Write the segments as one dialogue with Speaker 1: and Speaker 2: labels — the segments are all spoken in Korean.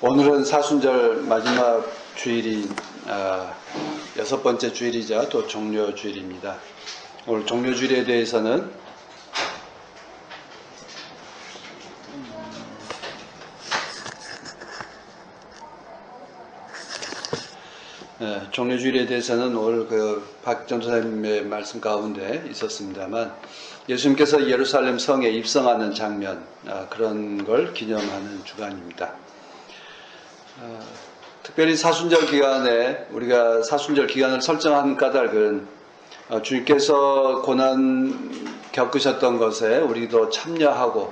Speaker 1: 오늘은 사순절 마지막 주일인 6번째 주일이자 또 종료 주일입니다. 오늘 종료 주일에 대해서는 오늘 박 전도사님의 말씀 가운데 있었습니다만 예수님께서 예루살렘 성에 입성하는 장면, 그런 걸 기념하는 주간입니다. 특별히 사순절 기간에 우리가 사순절 기간을 설정한 까닭은 주님께서 고난 겪으셨던 것에 우리도 참여하고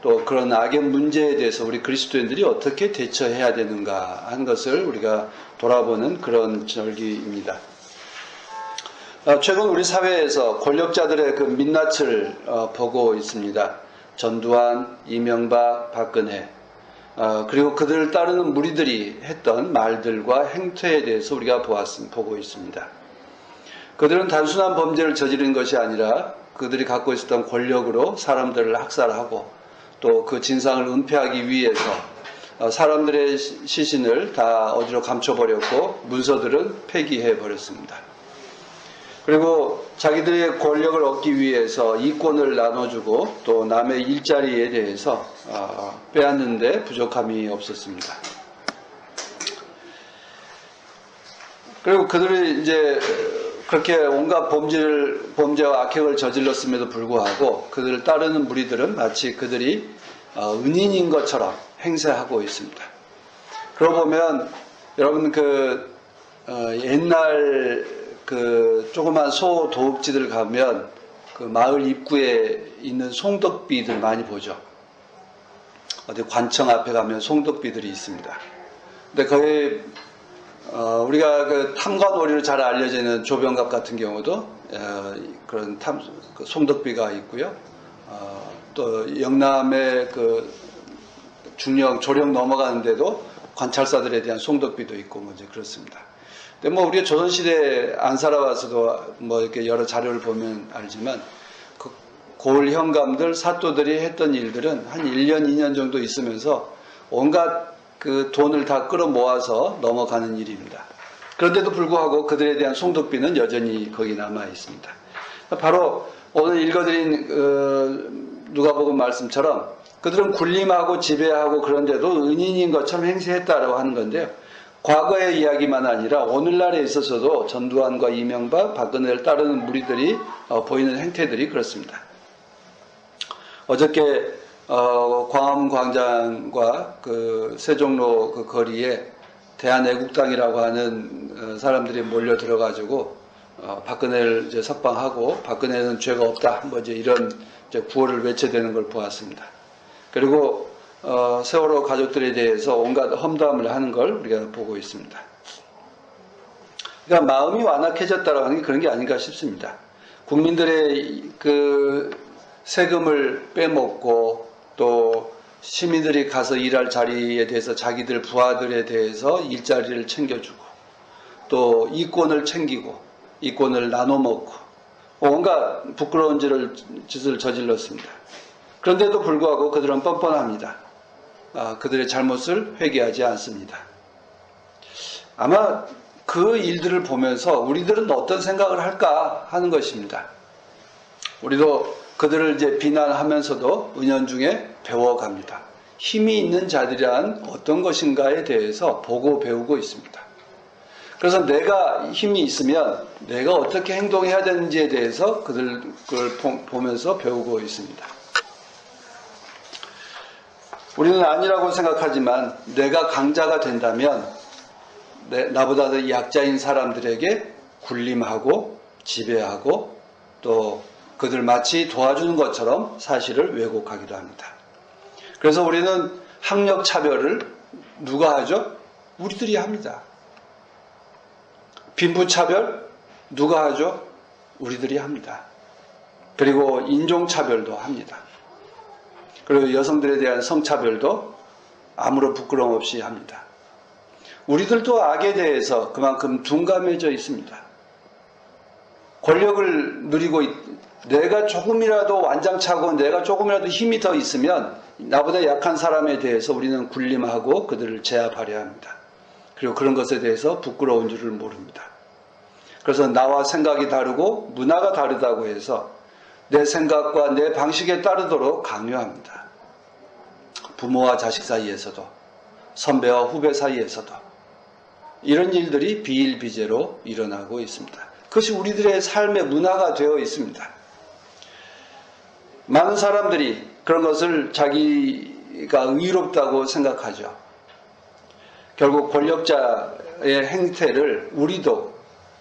Speaker 1: 또 그런 악의 문제에 대해서 우리 그리스도인들이 어떻게 대처해야 되는가 하는 것을 우리가 돌아보는 그런 절기입니다. 최근 우리 사회에서 권력자들의 그 민낯을 보고 있습니다. 전두환, 이명박, 박근혜, 그리고 그들을 따르는 무리들이 했던 말들과 행태에 대해서 우리가 보고 있습니다. 그들은 단순한 범죄를 저지른 것이 아니라 그들이 갖고 있었던 권력으로 사람들을 학살하고 또 그 진상을 은폐하기 위해서 사람들의 시신을 다 어디로 감춰버렸고 문서들은 폐기해버렸습니다. 그리고 자기들의 권력을 얻기 위해서 이권을 나눠주고 또 남의 일자리에 대해서 빼앗는데 부족함이 없었습니다. 그리고 그들이 이제 그렇게 온갖 범죄와 악행을 저질렀음에도 불구하고 그들을 따르는 무리들은 마치 그들이 은인인 것처럼 행세하고 있습니다. 그러고 보면 여러분 옛날 조그만 소도읍지들 가면 그 마을 입구에 있는 송덕비들 많이 보죠. 어디 관청 앞에 가면 송덕비들이 있습니다. 근데 거의 우리가 그 탐관오리로 잘 알려져 있는 조병갑 같은 경우도 그런 송덕비가 있고요. 또 영남의 그 조령 넘어가는데도 관찰사들에 대한 송덕비도 있고 뭐 이제 그렇습니다. 근데 뭐 우리가 조선시대에 안 살아와서도 뭐 이렇게 여러 자료를 보면 알지만 그 고을 현감들, 사또들이 했던 일들은 한 1년, 2년 정도 있으면서 온갖 그 돈을 다 끌어모아서 넘어가는 일입니다. 그런데도 불구하고 그들에 대한 송덕비는 여전히 거기 남아 있습니다. 바로 오늘 읽어드린 누가복음 말씀처럼 그들은 군림하고 지배하고 그런데도 은인인 것처럼 행세했다라고 하는 건데요. 과거의 이야기만 아니라 오늘날에 있어서도 전두환과 이명박, 박근혜를 따르는 무리들이 보이는 행태들이 그렇습니다. 어저께 광화문광장과 그 세종로 그 거리에 대한애국당이라고 하는 사람들이 몰려 들어가지고 박근혜를 이제 석방하고 박근혜는 죄가 없다 뭐 이제 이런 이제 구호를 외쳐대는 걸 보았습니다. 그리고 세월호 가족들에 대해서 온갖 험담을 하는 걸 우리가 보고 있습니다. 그러니까 마음이 완악해졌다라고 하는 게 그런 게 아닌가 싶습니다. 국민들의 그 세금을 빼먹고 또 시민들이 가서 일할 자리에 대해서 자기들 부하들에 대해서 일자리를 챙겨주고 또 이권을 챙기고 이권을 나눠먹고 온갖 부끄러운 짓을 저질렀습니다. 그런데도 불구하고 그들은 뻔뻔합니다. 그들의 잘못을 회개하지 않습니다. 아마 그 일들을 보면서 우리들은 어떤 생각을 할까 하는 것입니다. 우리도 그들을 이제 비난하면서도 은연중에 배워갑니다. 힘이 있는 자들이란 어떤 것인가에 대해서 보고 배우고 있습니다. 그래서 내가 힘이 있으면 내가 어떻게 행동해야 되는지에 대해서 그걸 보면서 배우고 있습니다. 우리는 아니라고 생각하지만 내가 강자가 된다면 나보다 더 약자인 사람들에게 군림하고 지배하고 또 그들 마치 도와주는 것처럼 사실을 왜곡하기도 합니다. 그래서 우리는 학력 차별을 누가 하죠? 우리들이 합니다. 빈부 차별 누가 하죠? 우리들이 합니다. 그리고 인종 차별도 합니다. 그리고 여성들에 대한 성차별도 아무런 부끄러움 없이 합니다. 우리들도 악에 대해서 그만큼 둔감해져 있습니다. 권력을 누리고 내가 조금이라도 완장차고 내가 조금이라도 힘이 더 있으면 나보다 약한 사람에 대해서 우리는 군림하고 그들을 제압하려 합니다. 그리고 그런 것에 대해서 부끄러운 줄을 모릅니다. 그래서 나와 생각이 다르고 문화가 다르다고 해서 내 생각과 내 방식에 따르도록 강요합니다. 부모와 자식 사이에서도, 선배와 후배 사이에서도 이런 일들이 비일비재로 일어나고 있습니다. 그것이 우리들의 삶의 문화가 되어 있습니다. 많은 사람들이 그런 것을 자기가 의롭다고 생각하죠. 결국 권력자의 행태를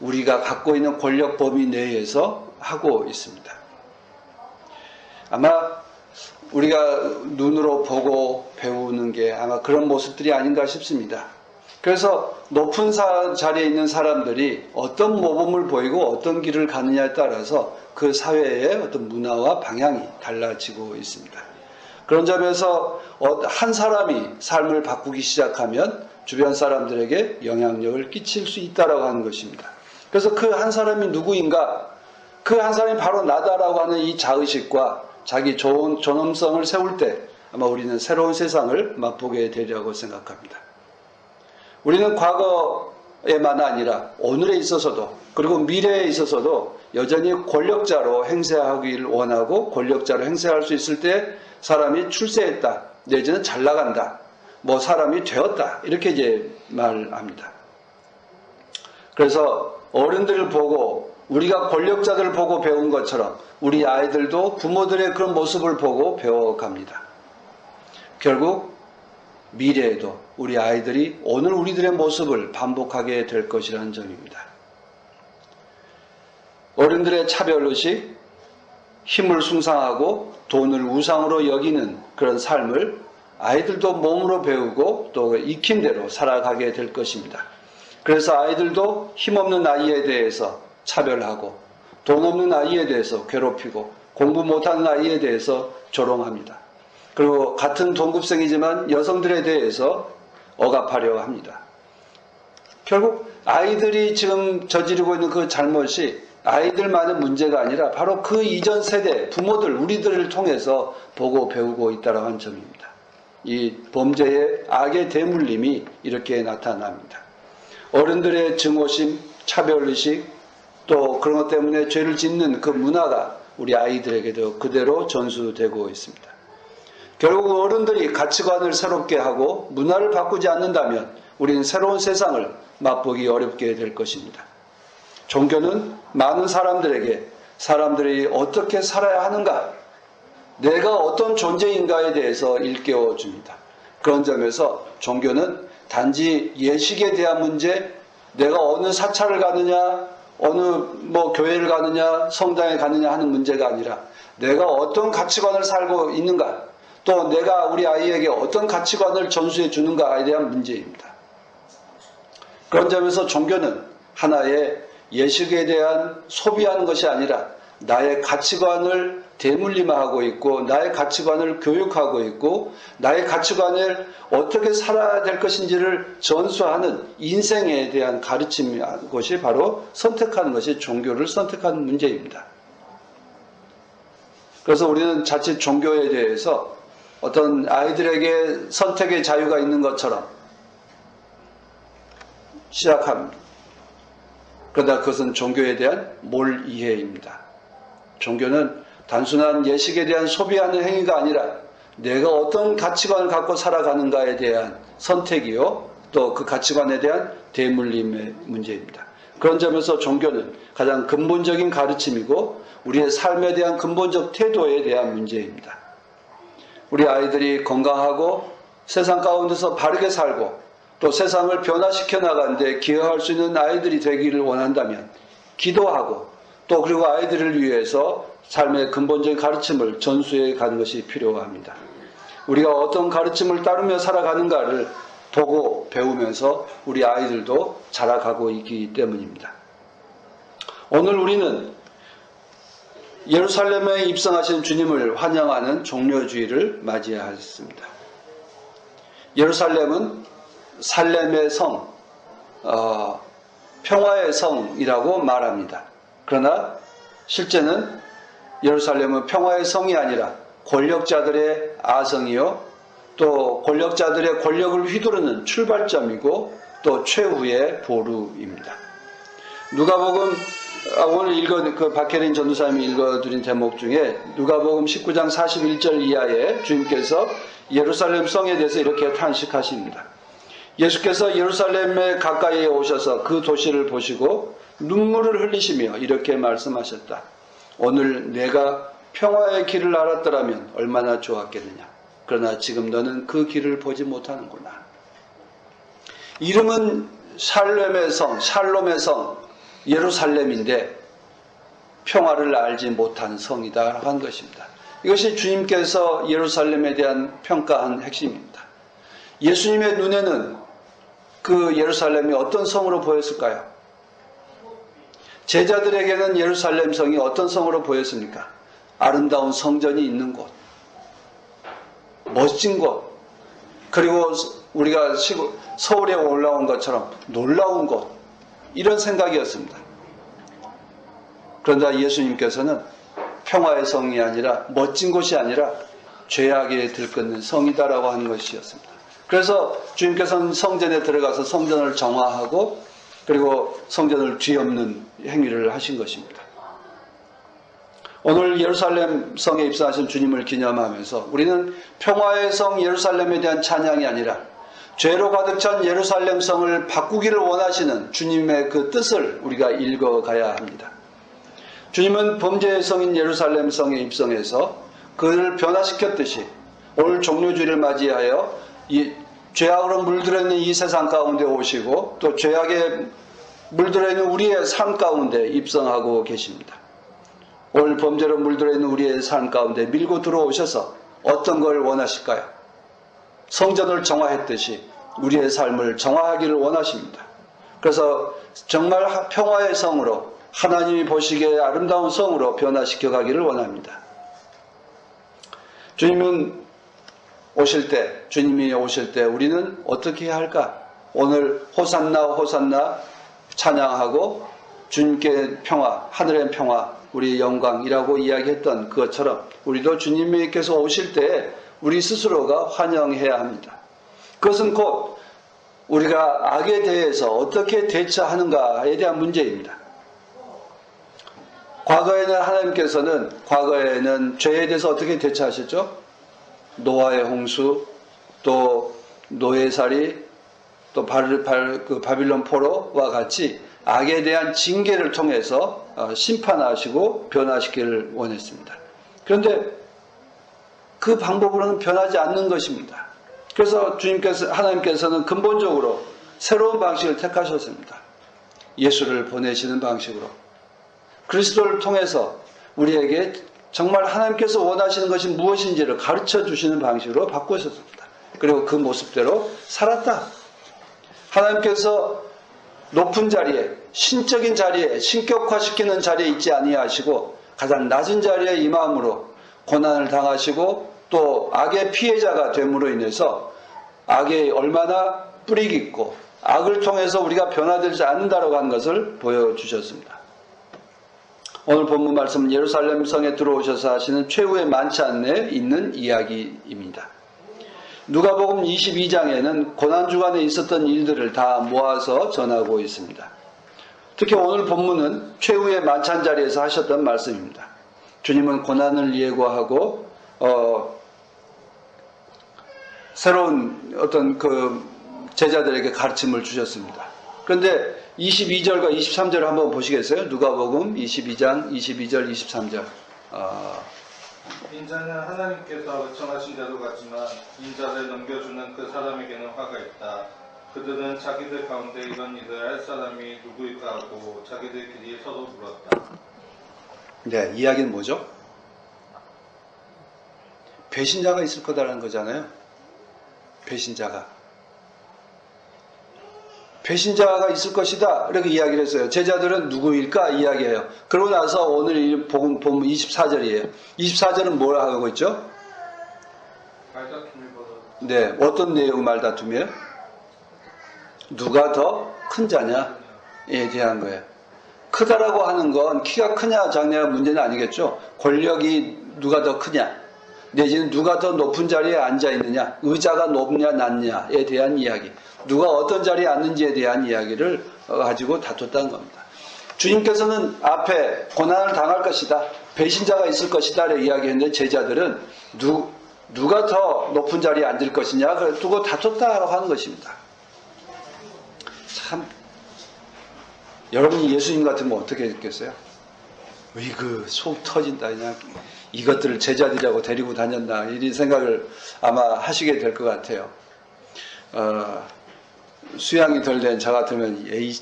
Speaker 1: 우리가 갖고 있는 권력 범위 내에서 하고 있습니다. 아마 우리가 눈으로 보고 배우는 게 아마 그런 모습들이 아닌가 싶습니다. 그래서 높은 자리에 있는 사람들이 어떤 모범을 보이고 어떤 길을 가느냐에 따라서 그 사회의 어떤 문화와 방향이 달라지고 있습니다. 그런 점에서 한 사람이 삶을 바꾸기 시작하면 주변 사람들에게 영향력을 끼칠 수 있다라고 하는 것입니다. 그래서 그 한 사람이 누구인가? 그 한 사람이 바로 나다라고 하는 이 자의식과 자기 좋은 존엄성을 세울 때 아마 우리는 새로운 세상을 맛보게 되리라고 생각합니다. 우리는 과거에만 아니라 오늘에 있어서도 그리고 미래에 있어서도 여전히 권력자로 행세하기를 원하고 권력자로 행세할 수 있을 때 사람이 출세했다, 내지는 잘 나간다, 사람이 되었다 이렇게 이제 말합니다. 그래서 어른들을 보고 우리가 권력자들을 보고 배운 것처럼 우리 아이들도 부모들의 그런 모습을 보고 배워갑니다. 결국 미래에도 우리 아이들이 오늘 우리들의 모습을 반복하게 될 것이라는 점입니다. 어른들의 차별의식, 힘을 숭상하고 돈을 우상으로 여기는 그런 삶을 아이들도 몸으로 배우고 또 익힌 대로 살아가게 될 것입니다. 그래서 아이들도 힘없는 아이에 대해서 차별하고 돈 없는 아이에 대해서 괴롭히고 공부 못하는 아이에 대해서 조롱합니다. 그리고 같은 동급생이지만 여성들에 대해서 억압하려 합니다. 결국 아이들이 지금 저지르고 있는 그 잘못이 아이들만의 문제가 아니라 바로 그 이전 세대 부모들 우리들을 통해서 보고 배우고 있다는 하는 점입니다. 이 범죄의 악의 대물림이 이렇게 나타납니다. 어른들의 증오심, 차별의식 또 그런 것 때문에 죄를 짓는 그 문화가 우리 아이들에게도 그대로 전수되고 있습니다. 결국 어른들이 가치관을 새롭게 하고 문화를 바꾸지 않는다면 우리는 새로운 세상을 맛보기 어렵게 될 것입니다. 종교는 많은 사람들에게 사람들이 어떻게 살아야 하는가, 내가 어떤 존재인가에 대해서 일깨워 줍니다. 그런 점에서 종교는 단지 예식에 대한 문제, 내가 어느 사찰을 가느냐, 어느 교회를 가느냐, 성당에 가느냐 하는 문제가 아니라 내가 어떤 가치관을 살고 있는가, 또 내가 우리 아이에게 어떤 가치관을 전수해 주는가에 대한 문제입니다. 그런 점에서 종교는 하나의 예식에 대한 소비하는 것이 아니라 나의 가치관을 대물림하고 있고 나의 가치관을 교육하고 있고 나의 가치관을 어떻게 살아야 될 것인지를 전수하는 인생에 대한 가르침이 것이 바로 선택하는 것이 종교를 선택하는 문제입니다. 그래서 우리는 자칫 종교에 대해서 어떤 아이들에게 선택의 자유가 있는 것처럼 시작합니다. 그러나 그것은 종교에 대한 몰이해입니다. 종교는 단순한 예식에 대한 소비하는 행위가 아니라 내가 어떤 가치관을 갖고 살아가는가에 대한 선택이요, 또 그 가치관에 대한 대물림의 문제입니다. 그런 점에서 종교는 가장 근본적인 가르침이고 우리의 삶에 대한 근본적 태도에 대한 문제입니다. 우리 아이들이 건강하고 세상 가운데서 바르게 살고 또 세상을 변화시켜 나가는 데 기여할 수 있는 아이들이 되기를 원한다면 기도하고 또 그리고 아이들을 위해서 삶의 근본적인 가르침을 전수해 가는 것이 필요합니다. 우리가 어떤 가르침을 따르며 살아가는가를 보고 배우면서 우리 아이들도 자라가고 있기 때문입니다. 오늘 우리는 예루살렘에 입성하신 주님을 환영하는 종려주의를 맞이하였습니다. 예루살렘은 살렘의 성, 평화의 성이라고 말합니다. 그러나 실제는 예루살렘은 평화의 성이 아니라 권력자들의 아성이요, 또 권력자들의 권력을 휘두르는 출발점이고 또 최후의 보루입니다. 누가복음 오늘 박혜린 전도사님이 읽어드린 대목 중에 누가복음 19장 41절 이하에 주님께서 예루살렘 성에 대해서 이렇게 탄식하십니다. 예수께서 예루살렘에 가까이에 오셔서 그 도시를 보시고 눈물을 흘리시며 이렇게 말씀하셨다. 오늘 내가 평화의 길을 알았더라면 얼마나 좋았겠느냐. 그러나 지금 너는 그 길을 보지 못하는구나. 이름은 샬롬의 성, 예루살렘인데 평화를 알지 못한 성이다 한 것입니다. 이것이 주님께서 예루살렘에 대한 평가한 핵심입니다. 예수님의 눈에는 그 예루살렘이 어떤 성으로 보였을까요? 제자들에게는 예루살렘 성이 어떤 성으로 보였습니까? 아름다운 성전이 있는 곳, 멋진 곳, 그리고 우리가 서울에 올라온 것처럼 놀라운 곳, 이런 생각이었습니다. 그런데 예수님께서는 평화의 성이 아니라, 멋진 곳이 아니라 죄악에 들끓는 성이다라고 하는 것이었습니다. 그래서 주님께서는 성전에 들어가서 성전을 정화하고 그리고 성전을 뒤엎는 행위를 하신 것입니다. 오늘 예루살렘 성에 입성하신 주님을 기념하면서 우리는 평화의 성 예루살렘에 대한 찬양이 아니라 죄로 가득 찬 예루살렘 성을 바꾸기를 원하시는 주님의 그 뜻을 우리가 읽어가야 합니다. 주님은 범죄의 성인 예루살렘 성에 입성해서 그를 변화시켰듯이 올 종료주일을 맞이하여 이 죄악으로 물들어 있는 이 세상 가운데 오시고 또 죄악에 물들어 있는 우리의 삶 가운데 입성하고 계십니다. 올 범죄로 물들어 있는 우리의 삶 가운데 밀고 들어오셔서 어떤 걸 원하실까요? 성전을 정화했듯이 우리의 삶을 정화하기를 원하십니다. 그래서 정말 평화의 성으로 하나님이 보시기에 아름다운 성으로 변화시켜 가기를 원합니다. 주님이 오실 때 우리는 어떻게 해야 할까? 오늘 호산나 호산나 찬양하고 주님께 평화, 하늘의 평화, 우리의 영광이라고 이야기했던 그것처럼 우리도 주님께서 오실 때 우리 스스로가 환영해야 합니다. 그것은 곧 우리가 악에 대해서 어떻게 대처하는가에 대한 문제입니다. 과거에는 죄에 대해서 어떻게 대처하셨죠? 노아의 홍수, 또 노예살이, 또 바빌론 포로와 같이 악에 대한 징계를 통해서 심판하시고 변화시키기를 원했습니다. 그런데 그 방법으로는 변하지 않는 것입니다. 그래서 하나님께서는 근본적으로 새로운 방식을 택하셨습니다. 예수를 보내시는 방식으로 그리스도를 통해서 우리에게 정말 하나님께서 원하시는 것이 무엇인지를 가르쳐 주시는 방식으로 바꾸셨습니다. 그리고 그 모습대로 살았다. 하나님께서 높은 자리에, 신적인 자리에, 신격화시키는 자리에 있지 아니하시고 가장 낮은 자리에 임함으로 고난을 당하시고 또 악의 피해자가 됨으로 인해서 악에 얼마나 뿌리 깊고 악을 통해서 우리가 변화되지 않는다라고 하는 것을 보여주셨습니다. 오늘 본문 말씀은 예루살렘 성에 들어오셔서 하시는 최후의 만찬에 있는 이야기입니다. 누가복음 22장에는 고난주간에 있었던 일들을 다 모아서 전하고 있습니다. 특히 오늘 본문은 최후의 만찬 자리에서 하셨던 말씀입니다. 주님은 고난을 예고하고 새로운 어떤 그 제자들에게 가르침을 주셨습니다. 그런데 22절과 23절을 한번 보시겠어요? 누가복음 22장 22절 23절.
Speaker 2: 인자는 하나님께서 의청하신 자도 같지만 인자를 넘겨주는 그 사람에게는 화가 있다. 그들은 자기들 가운데 이런 일을 할 사람이 누구일까 하고 자기들끼리 서로 물었다.
Speaker 1: 네, 이야기는 뭐죠? 배신자가 있을 거다라는 거잖아요. 배신자가 있을 것이다 이렇게 이야기를 했어요. 제자들은 누구일까 이야기해요. 그러고 나서 오늘 복음 24절이에요. 24절은 뭘 하고 있죠?
Speaker 2: 말다툼이 벌어졌다.
Speaker 1: 네, 어떤 내용 말다툼이에요? 누가 더 큰 자냐에 대한 거예요. 크다라고 하는 건 키가 크냐 작냐가 문제는 아니겠죠. 권력이 누가 더 크냐, 내지는 누가 더 높은 자리에 앉아 있느냐, 의자가 높냐 낮냐에 대한 이야기, 누가 어떤 자리에 앉는지에 대한 이야기를 가지고 다퉜다는 겁니다. 주님께서는 앞에 고난을 당할 것이다, 배신자가 있을 것이다 라고 이야기했는데 제자들은 누가 더 높은 자리에 앉을 것이냐 그걸 두고 다퉜다라고 하는 것입니다. 참, 여러분이 예수님 같으면 어떻게 했겠어요? 으이그 속 터진다, 그냥 이것들을 제자들이라고 데리고 다녔나, 이런 생각을 아마 하시게 될 것 같아요. 수양이 덜 된 저 같으면 에이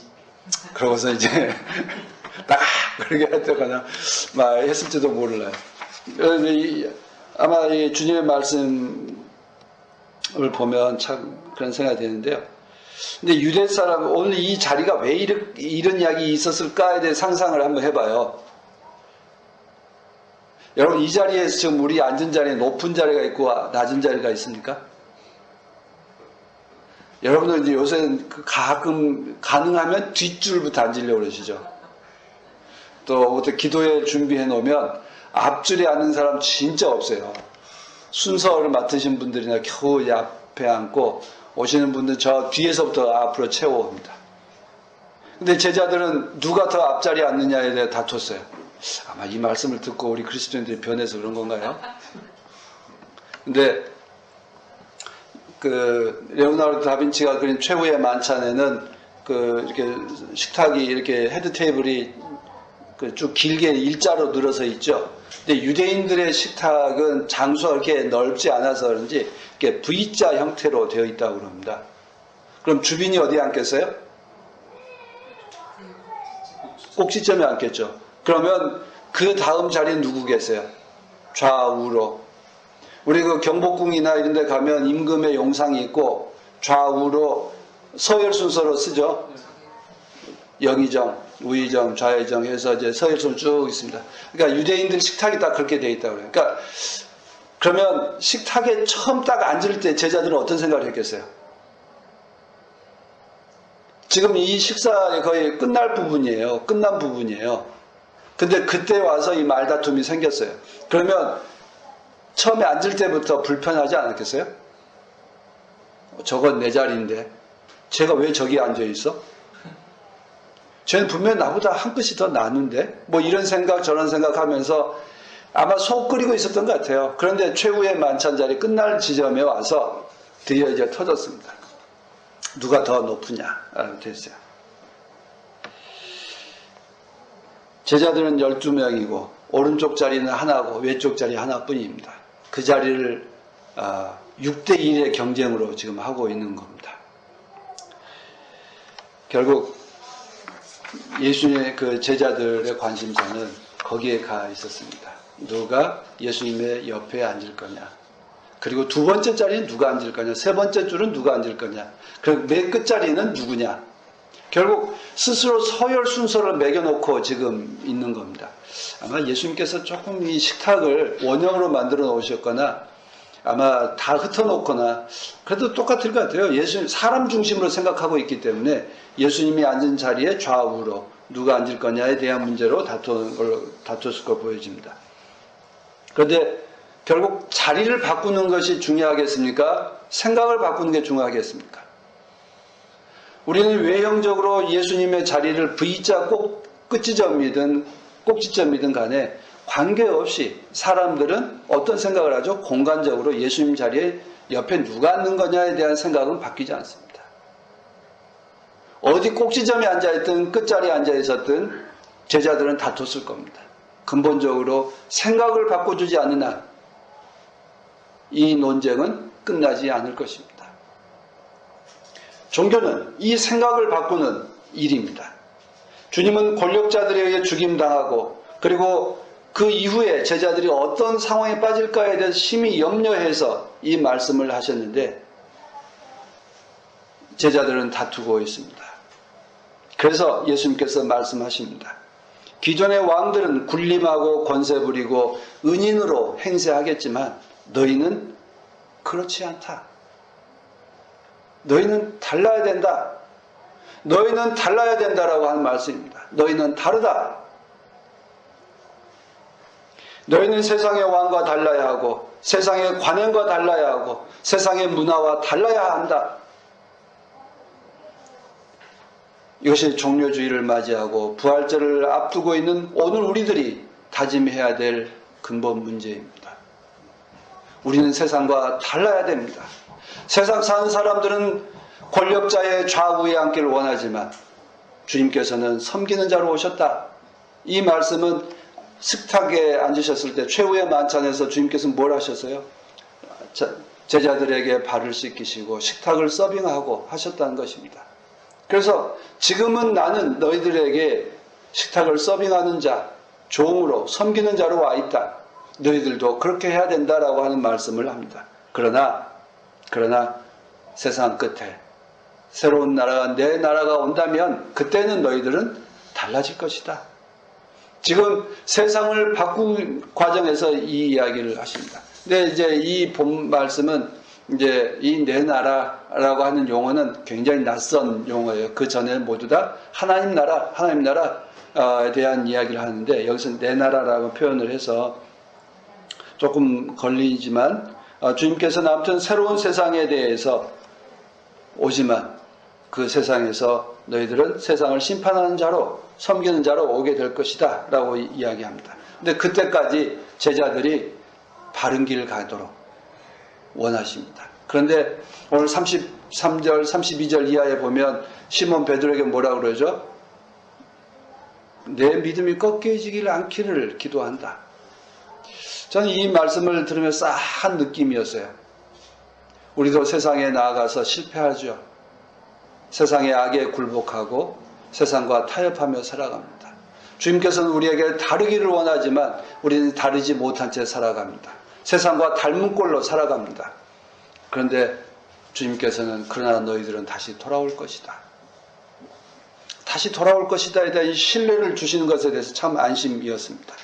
Speaker 1: 그러고서 이제 딱 그렇게 했다거나 막 했을지도 몰라요. 아마 이 주님의 말씀을 보면 참 그런 생각이 드는데요. 근데 유대 사람, 오늘 이 자리가 왜 이런 이야기 있었을까에 대해 상상을 한번 해봐요. 여러분, 이 자리에서 지금 우리 앉은 자리에 높은 자리가 있고 낮은 자리가 있습니까? 여러분들 이제 요새는 가끔 가능하면 뒷줄부터 앉으려고 그러시죠. 또 어떻게 기도회 준비해 놓으면 앞줄에 앉는 사람 진짜 없어요. 순서를 맡으신 분들이나 겨우 앞에 앉고 오시는 분들 저 뒤에서부터 앞으로 채워옵니다. 근데 제자들은 누가 더 앞자리에 앉느냐에 대해 다퉜어요. 아마 이 말씀을 듣고 우리 그리스도인들이 변해서 그런 건가요? 근데 레오나르도 다빈치가 그린 최후의 만찬에는 이렇게 식탁이 이렇게 헤드 테이블이 쭉 길게 일자로 늘어서 있죠. 근데 유대인들의 식탁은 장수가 그렇게 넓지 않아서 그런지 이렇게 V자 형태로 되어 있다고 그럽니다. 그럼 주빈이 어디에 앉겠어요? 꼭지점에 앉겠죠. 그러면 그 다음 자리는 누구 계세요? 좌우로. 우리 경복궁이나 이런 데 가면 임금의 용상이 있고 좌우로 서열 순서로 쓰죠. 영의정, 우의정, 좌의정 해서 이제 서열 순서 쭉 있습니다. 그러니까 유대인들 식탁이 딱 그렇게 되어 있다고 그래요. 그러니까 그러면 식탁에 처음 딱 앉을 때 제자들은 어떤 생각을 했겠어요? 지금 이 식사에 거의 끝날 부분이에요. 끝난 부분이에요. 근데 그때 와서 이 말다툼이 생겼어요. 그러면 처음에 앉을 때부터 불편하지 않았겠어요? 저건 내 자리인데 쟤가 왜 저기 앉아 있어? 쟤는 분명히 나보다 한 끗이 더 나는데 뭐 이런 생각 저런 생각하면서 아마 속 끓이고 있었던 것 같아요. 그런데 최후의 만찬 자리 끝날 지점에 와서 드디어 이제 터졌습니다. 누가 더 높으냐 됐어요. 제자들은 12명이고 오른쪽 자리는 하나고 왼쪽 자리 하나뿐입니다. 그 자리를 6대1의 경쟁으로 지금 하고 있는 겁니다. 결국 예수님의 그 제자들의 관심사는 거기에 가 있었습니다. 누가 예수님의 옆에 앉을 거냐, 그리고 두 번째 자리는 누가 앉을 거냐, 세 번째 줄은 누가 앉을 거냐, 그리고 맨 끝자리는 누구냐. 결국 스스로 서열 순서를 매겨놓고 지금 있는 겁니다. 아마 예수님께서 조금 이 식탁을 원형으로 만들어 놓으셨거나 아마 다 흩어놓거나 그래도 똑같을 것 같아요. 예수님 사람 중심으로 생각하고 있기 때문에 예수님이 앉은 자리에 좌우로 누가 앉을 거냐에 대한 문제로 다퉜을 거 보여집니다. 그런데 결국 자리를 바꾸는 것이 중요하겠습니까? 생각을 바꾸는 게 중요하겠습니까? 우리는 외형적으로 예수님의 자리를 V자 끝지점이든 꼭지점이든 간에 관계없이 사람들은 어떤 생각을 하죠? 공간적으로 예수님 자리에 옆에 누가 앉는 거냐에 대한 생각은 바뀌지 않습니다. 어디 꼭지점에 앉아있든 끝자리에 앉아있었든 제자들은 다퉜을 겁니다. 근본적으로 생각을 바꿔주지 않는 한 이 논쟁은 끝나지 않을 것입니다. 종교는 이 생각을 바꾸는 일입니다. 주님은 권력자들에 의해 죽임당하고 그리고 그 이후에 제자들이 어떤 상황에 빠질까에 대해서 심히 염려해서 이 말씀을 하셨는데 제자들은 다투고 있습니다. 그래서 예수님께서 말씀하십니다. 기존의 왕들은 군림하고 권세 부리고 은인으로 행세하겠지만 너희는 그렇지 않다. 너희는 달라야 된다. 너희는 달라야 된다라고 하는 말씀입니다. 너희는 다르다. 너희는 세상의 왕과 달라야 하고 세상의 관행과 달라야 하고 세상의 문화와 달라야 한다. 이것이 종료주의를 맞이하고 부활절을 앞두고 있는 오늘 우리들이 다짐해야 될 근본 문제입니다. 우리는 세상과 달라야 됩니다. 세상 사는 사람들은 권력자의 좌우에 앉기를 원하지만 주님께서는 섬기는 자로 오셨다. 이 말씀은 식탁에 앉으셨을 때 최후의 만찬에서 주님께서는 뭘 하셨어요? 제자들에게 발을 씻기시고 식탁을 서빙하고 하셨다는 것입니다. 그래서 지금은 나는 너희들에게 식탁을 서빙하는 자, 종으로 섬기는 자로 와 있다. 너희들도 그렇게 해야 된다라고 하는 말씀을 합니다. 그러나 세상 끝에 새로운 나라가 내 나라가 온다면 그때는 너희들은 달라질 것이다. 지금 세상을 바꾸는 과정에서 이 이야기를 하십니다. 근데 이제 이 본 말씀은 이제 이 내 나라라고 하는 용어는 굉장히 낯선 용어예요. 그 전에 모두 다 하나님 나라에 대한 이야기를 하는데 여기서 내 나라라고 표현을 해서 조금 걸리지만 주님께서는 아무튼 새로운 세상에 대해서 오지만 그 세상에서 너희들은 세상을 심판하는 자로 섬기는 자로 오게 될 것이다 라고 이야기합니다. 근데 그때까지 제자들이 바른 길을 가도록 원하십니다. 그런데 오늘 33절 32절 이하에 보면 시몬 베드로에게 뭐라고 그러죠? 내 믿음이 꺾여지기를 않기를 기도한다. 저는 이 말씀을 들으면서 한 느낌이었어요. 우리도 세상에 나아가서 실패하죠. 세상의 악에 굴복하고 세상과 타협하며 살아갑니다. 주님께서는 우리에게 다르기를 원하지만 우리는 다르지 못한 채 살아갑니다. 세상과 닮은 꼴로 살아갑니다. 그런데 주님께서는 그러나 너희들은 다시 돌아올 것이다. 다시 돌아올 것이다에 대한 이 신뢰를 주시는 것에 대해서 참 안심이었습니다.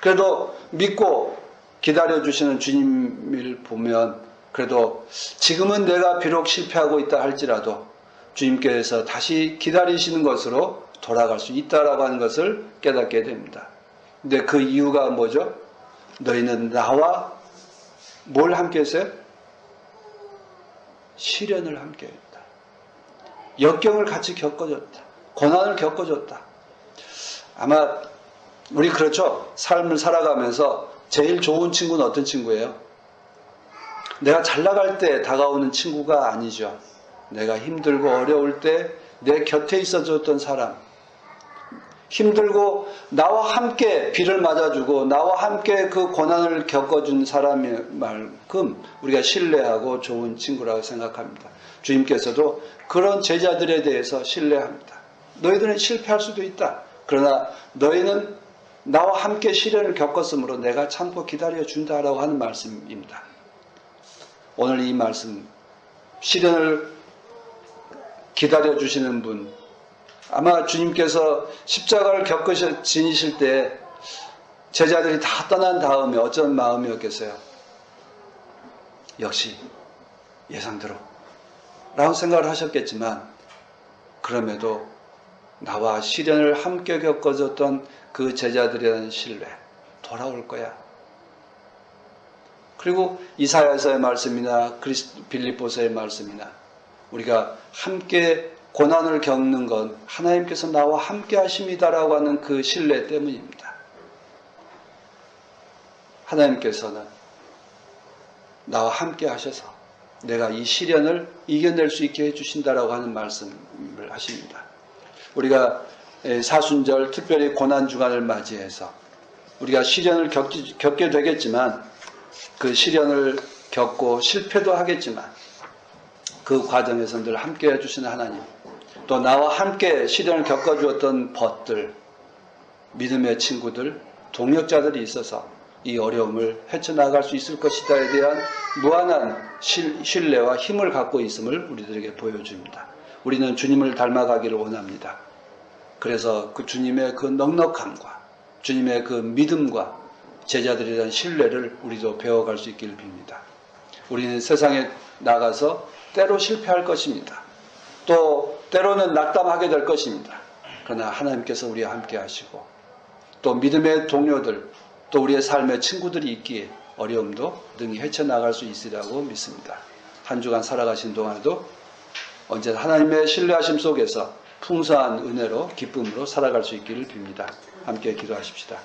Speaker 1: 그래도 믿고 기다려주시는 주님을 보면 그래도 지금은 내가 비록 실패하고 있다 할지라도 주님께서 다시 기다리시는 것으로 돌아갈 수 있다라고 하는 것을 깨닫게 됩니다. 근데 그 이유가 뭐죠? 너희는 나와 뭘 함께 했어요? 시련을 함께 했다. 역경을 같이 겪어줬다. 고난을 겪어줬다. 아마 우리 그렇죠? 삶을 살아가면서 제일 좋은 친구는 어떤 친구예요? 내가 잘 나갈 때 다가오는 친구가 아니죠. 내가 힘들고 어려울 때 내 곁에 있어줬던 사람, 힘들고 나와 함께 비를 맞아주고 나와 함께 그 고난을 겪어준 사람만큼 우리가 신뢰하고 좋은 친구라고 생각합니다. 주님께서도 그런 제자들에 대해서 신뢰합니다. 너희들은 실패할 수도 있다. 그러나 너희는 나와 함께 시련을 겪었으므로 내가 참고 기다려준다라고 하는 말씀입니다. 오늘 이 말씀, 시련을 기다려주시는 분, 아마 주님께서 십자가를 지니실 때 제자들이 다 떠난 다음에 어떤 마음이었겠어요? 역시 예상대로 라고 생각을 하셨겠지만 그럼에도 나와 시련을 함께 겪어줬던 그 제자들에 대한 신뢰 돌아올 거야. 그리고 이사야서의 말씀이나 빌립보서의 말씀이나 우리가 함께 고난을 겪는 건 하나님께서 나와 함께 하십니다라고 하는 그 신뢰 때문입니다. 하나님께서는 나와 함께 하셔서 내가 이 시련을 이겨낼 수 있게 해주신다라고 하는 말씀을 하십니다. 우리가 사순절 특별히 고난주간을 맞이해서 우리가 시련을 겪게 되겠지만 그 시련을 겪고 실패도 하겠지만 그 과정에서 늘 함께 해주시는 하나님, 또 나와 함께 시련을 겪어주었던 벗들, 믿음의 친구들, 동역자들이 있어서 이 어려움을 헤쳐나갈 수 있을 것이다에 대한 무한한 신뢰와 힘을 갖고 있음을 우리들에게 보여줍니다. 우리는 주님을 닮아가기를 원합니다. 그래서 그 주님의 그 넉넉함과 주님의 그 믿음과 제자들에 대한 신뢰를 우리도 배워갈 수 있기를 빕니다. 우리는 세상에 나가서 때로 실패할 것입니다. 또 때로는 낙담하게 될 것입니다. 그러나 하나님께서 우리와 함께 하시고 또 믿음의 동료들 또 우리의 삶의 친구들이 있기에 어려움도 능히 헤쳐나갈 수 있으리라고 믿습니다. 한 주간 살아가신 동안에도 언제나 하나님의 신뢰하심 속에서 풍성한 은혜로 기쁨으로 살아갈 수 있기를 빕니다. 함께 기도하십시다.